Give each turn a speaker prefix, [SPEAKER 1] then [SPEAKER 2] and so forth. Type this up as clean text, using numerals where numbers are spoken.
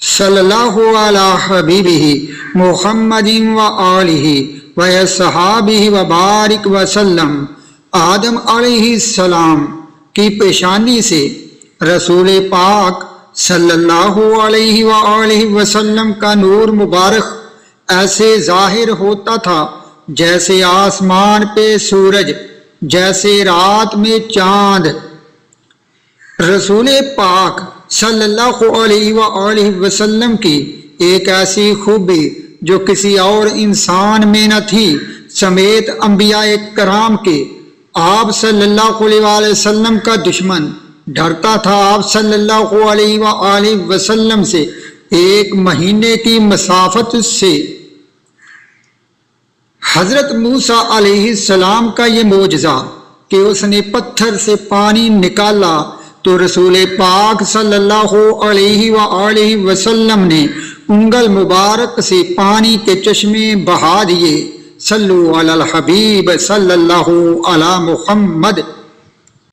[SPEAKER 1] صلی اللہ علی حبیبہ محمد و آلہ و صحابہ و بارک وسلم۔ آدم علیہ السلام کی پیشانی سے رسول پاک صلی اللہ علیہ وآلہ وسلم کا نور مبارک ایسے ظاہر ہوتا تھا جیسے آسمان پہ سورج، جیسے رات میں چاند۔ رسول پاک صلی اللہ علیہ وآلہ وسلم کی ایک ایسی خوبی جو کسی اور انسان میں نہ تھی سمیت انبیاء کرام کے، آپ صلی اللہ علیہ وآلہ وسلم کا دشمن ڈرتا تھا آپ صلی اللہ علیہ وآلہ وسلم سے ایک مہینے کی مسافت سے۔ حضرت موسیٰ علیہ السلام کا یہ معجزہ کہ اس نے پتھر سے پانی نکالا تو رسول پاک صلی اللہ علیہ وآلہ وسلم نے انگل مبارک سے پانی کے چشمے بہا دیے۔ صلو علی الحبیب صلی اللہ علی محمد۔